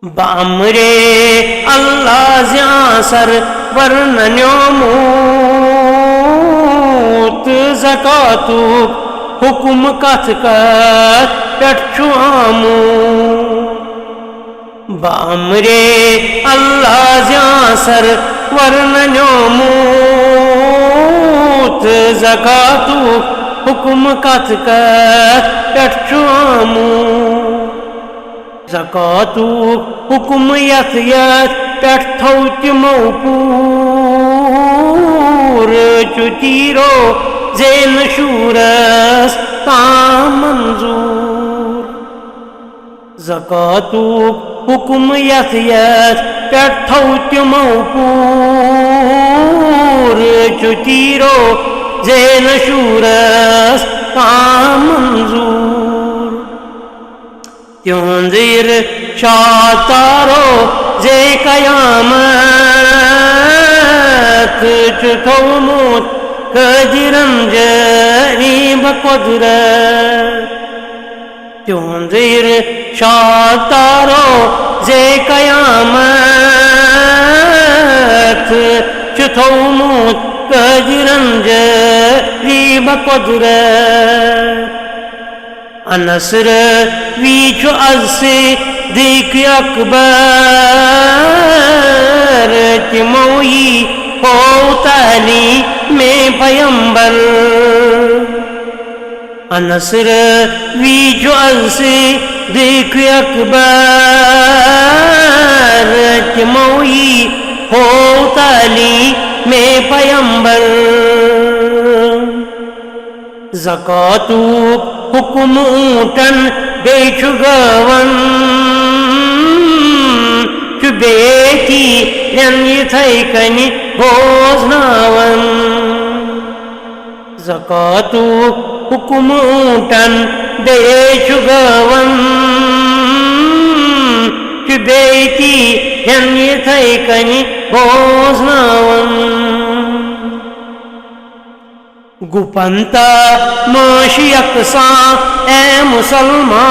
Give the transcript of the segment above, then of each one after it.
बामरे अल्लाह ज़्यासर वर्णन्योमूत ज़कातु हुकुम कथ कर टट्छु आमू बामरे अल्लाह ज़्यासर वर्णन्योमूत ज़कातु हुकुम कथ कर टट्छु आमू ज़कातु हुकुम यथ यथ पेठ थौ तिमो पूर चुतीरो ज़ेन शूरस ताम मंजूर ज़कातु हुकुम यथ यथ पेठ थौ तिमो पूर चुतीरो ज़ेन शूरस ताम मंजूर त्योंज़िर शातारो जे कयामत चुथौमुत कजिरम जरी बकुदरत त्योंज़िर शातारो जे कयामत चुथौमुत कजिरम जरी बकुदरत अनसर वीचु अज़से दिक अकबर तिमोई हो ताली में पयंबर अनसर वीचु अज़से दिक अकबर तिमोई हो ताली में पयंबर ज़कातु हुकुम ऊटन बेचु गवन चु बेटी रंगी थैकनी भोजनावन ज़कातु हुकुम ऊटन बेचु गवन चु बेटी रंगी थैकनी भोजनावन गुपंता माशी अक्सा ए मुसलमान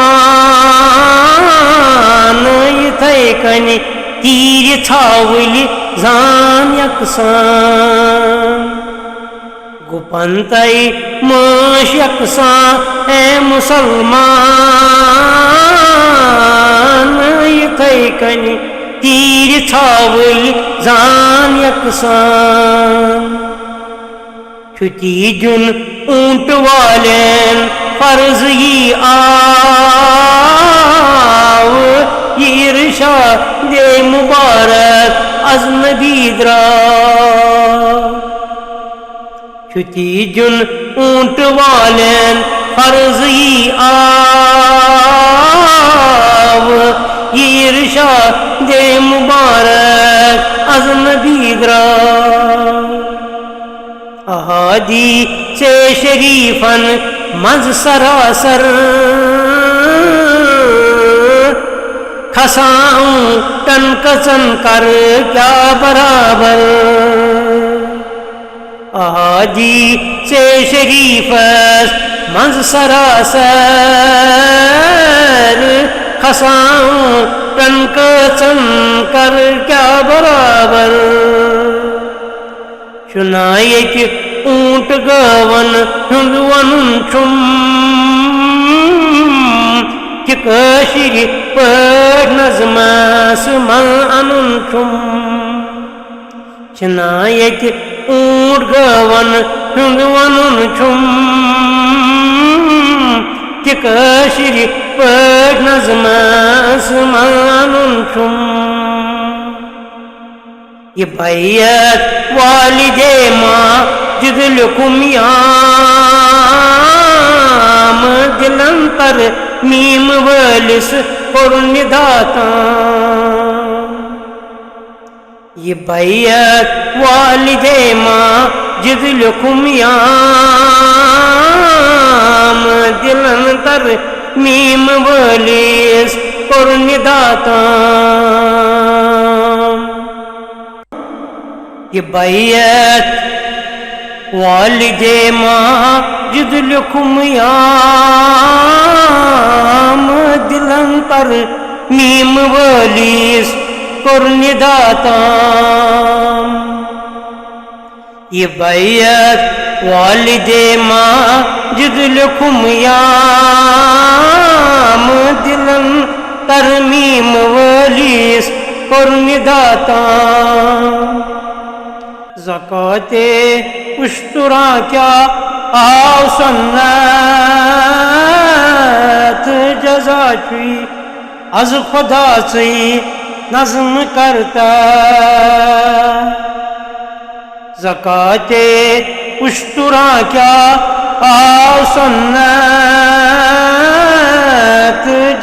ये कनी तीर छावली जान यक्सा गुपंताई माशी अक्सा ए मुसलमान ये कनी तीर छावली जान यक्सा छुटी जुन ऊंट वालेन फर्ज ही आव ईर्षा दे मुबारक अजनबी द्रा छुटी जुन ऊंट वालेन फर्ज ही आव ईर्षा दे मुबारक अजनबी द्रा अहादी से शरीफन मज सरासर खसाऊं तन कसन कर क्या बराबर अहादी से शरीफस मज सरासर खसाऊं तन कसन कर क्या बराबर चुनायक ऊंट गवन हुंदवन चुम चिकशिर पर नजमास मन अनुचुम चुनायक ऊंट गवन हुंदवन चुम चिकशिर पर नजमास मन अनुचुम ये बैयत वालिदे माँ जिदलकुम याम दिलंतर मीम वलिस और निदाता ये बैयत वालिदे माँ जिदलकुम याम दिलंतर मीम वलिस और निदाता ये बैयत वालिदे माजिद लकुम याम दिलंतर मीम वलीस कोर निदाता ये बैयत वालिदे माजिद लिखुम याम दिलन तरमीम वलीस कोर निदाता ज़काते उश्तुरा क्या आओ सन्नत जज़ाची अज खुदा से नज़्म करता ज़काते उश्तुरा क्या आओ सन्नत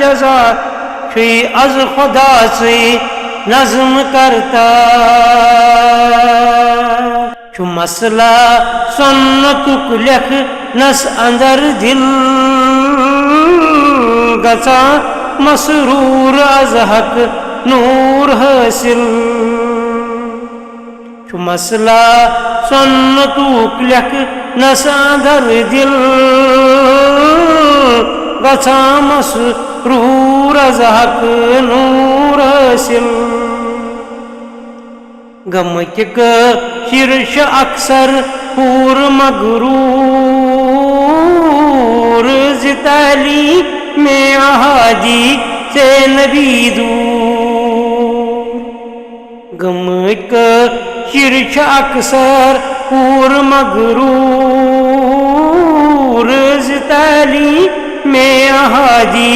जज़ाची अज खुदा से नज़्म करता छु मसला सुन्नतुक लिख नस अंदर दिल गसा मसरूर अज हक नूर हासिल छु मसला सुन्नतुक लिख नस अंदर दिल गसा मसरूर अज हक नूर हासिल गमक शीर्ष अक्सर पूर मगरूर जिताली में अहादी से नबी दूर गमक शीर्ष अक्सर पूर मगरूर जिताली में अहादी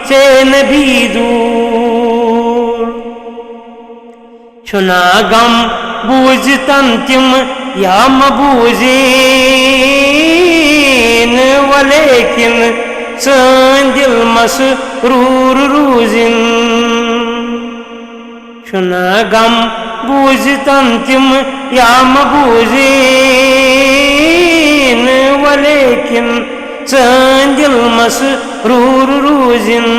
से नबी दूर छुना गम बूझ तंतिम या मबूजीन वलेकिन सान दिल मसरूर रूजिन छुना गम बूझ तंतिम या मबूजीन वलेकिन सान दिल मसरूर रूजिन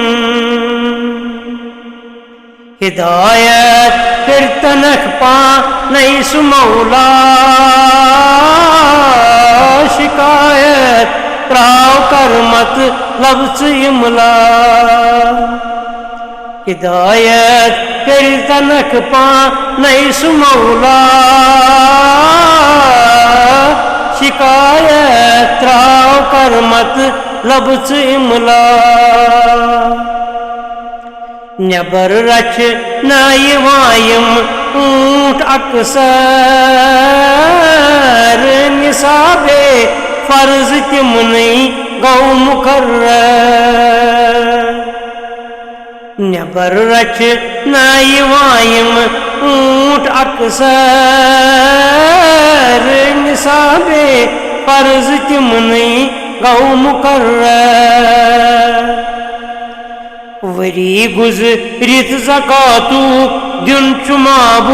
हिदायत फिर तनख पा नहीं सुमौला शिकायत प्राव कर मत लफ्ज़ इमला हिदायत फिर तनख पा नहीं सुमौला शिकायत प्राव कर मत लफ्ज़ इमला नबर रच नाय वायम ऊंट अक्सर निसाबे फर्ज तिम नहीं गौ मुकर्रर नबर रच नाय वायम ऊंट अक्सर निसाबे फर्ज तिम नहीं गौ मुकर्रर वरी गुज़रित ज़कातु दिन चुमाबूर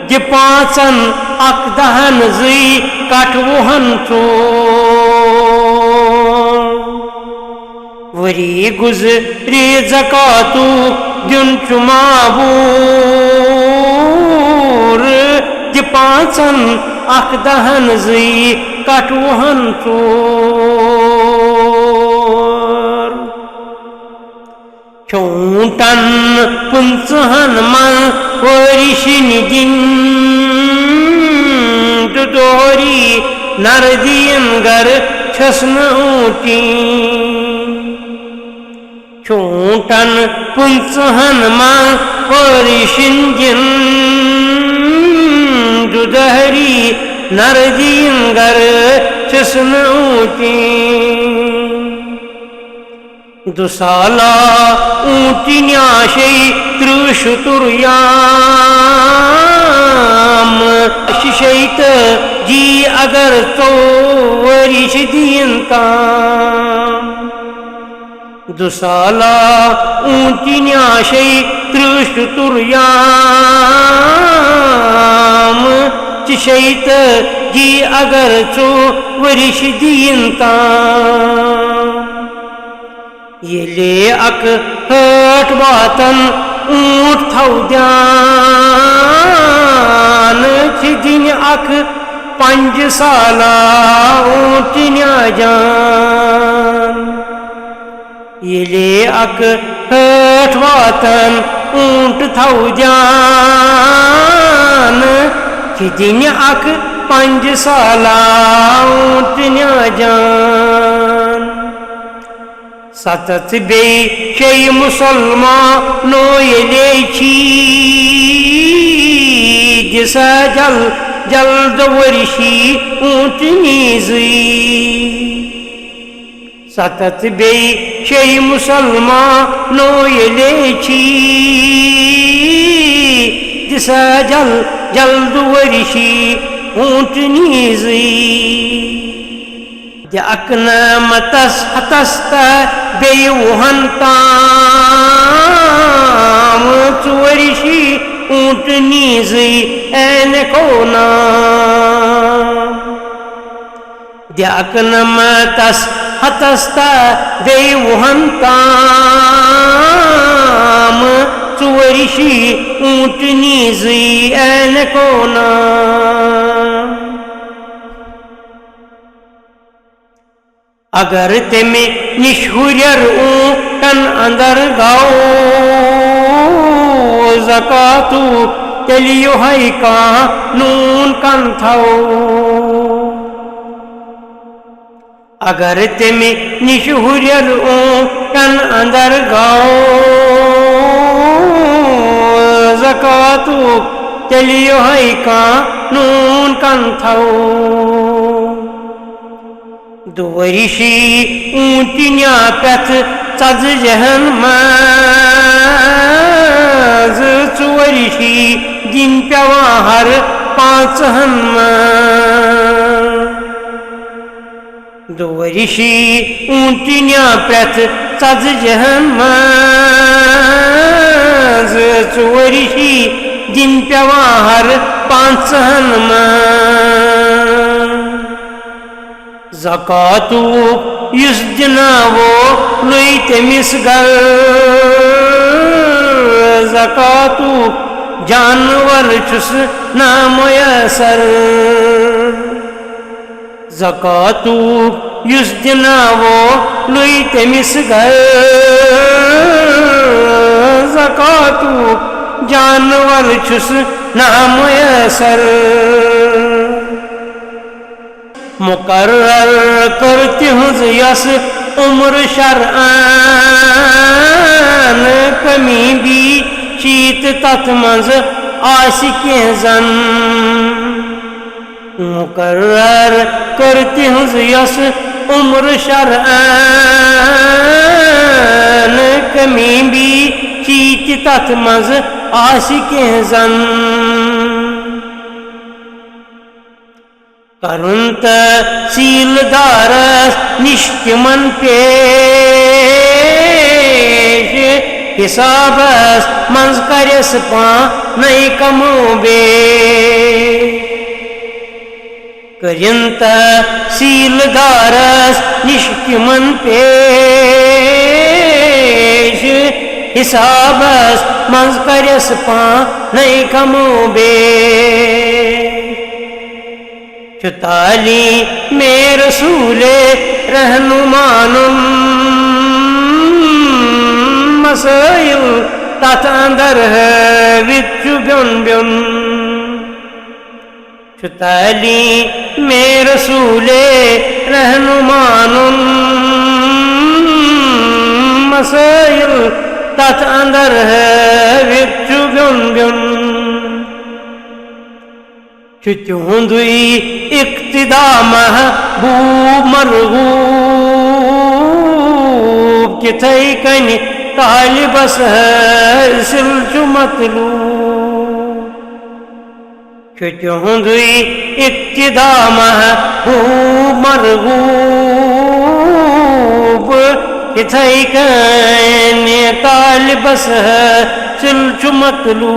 दि पाँचन अकदहन ज़ी कटवुहन चोर वरी गुज़रित ज़कातु दिन चुमाबूर दि पाँचन अकदहन ज़ी कटवुहन चोर चौटन पुंसहन मन वरिशिन दिन दोरी नरदीन गर छसन ऊटी चौटन पुंसहन मन वरिशिन दिन दोरी नरदीन गर छसन ऊटी दुसाला ऊटी न्याशे त्रुशुतुर्याम शिशैत जी अगर तो वरिश दीनता दुसाला ऊटी न्याशे त्रुशुतुर्याम शिशैत जी अगर तो वरिश दीनता ये ले अक हट बातन ऊंट थौ ध्यान दिन अक 5 साला ऊंट न्या जान येले अक हठ वातन ऊंट थौ जान खिदिन अक 5 साला ऊंटन्या जान सतत बे शे मुसलमानो येले दिसा जल्द वर्षी ऊंटनी सतत बे शे मुसलमानो येले दिसा जल्द वर्षी ऊंटनी अकना मतस हतस्ता बे वहंताम 4 वर्षी ऊंटनी एन कोना द्याकनमतस हतस्ता बे वहंताम 4 वर्षी ऊंटनी एन कोना अगर तेमे निशुर्यर ऊंटन अंदर गाओ ज़कातु तेलियो है कानून कंथाओ अगर तेमे निशुर्यर ऊंटन अंदर गाओ ज़कातु तेलियो है कानून कंथाओ 2 वर्षी ऊंटन्या पेथ चज जहन मज 4 वर्षी दिन पेवान हर 5 2 वर्षी ऊंटन्या पेथ चज जहन मज 4 वर्षी दिन पेवान हर 5 ज़कातु युस दिनावो लुई तेमिस गर ज़कातु जानवर चुस नामयसर ज़कातु युस दिनावो लुई तेमिस गर ज़कातु जानवर चुस नामयसर मुकर्रर करती हूँ यस उम्र शरआन कमी भी शीत तत्मज आशिके जन मुकर्रर करती हूँ यस उम्र शरआन कमी भी शीत तत्मज आशिके जन करुंत सीलदार निश्चिमन पेश हिसाबस मंज करस पा नहीं कमो बे करिंत सीलदार निश्चिमन पेश हिसाबस मंज करस पा नहीं कमो बे चुताली में रसूले रहनुमानुम मसाइल तथ अंदर है विचु ब्युन ब्युन चुताली में रसूले रहनुमानुम मसाइल तथ अंदर है विचु ब्युन ब्युन चुचुंदुई इक्तिदा महबूब मरगूब किथई कनि तालिबस है सिलचु मतलू चुचुंदुई इक्तिदा महबूब मरगूब किथई कनि तालिबस है सिलचु मतलू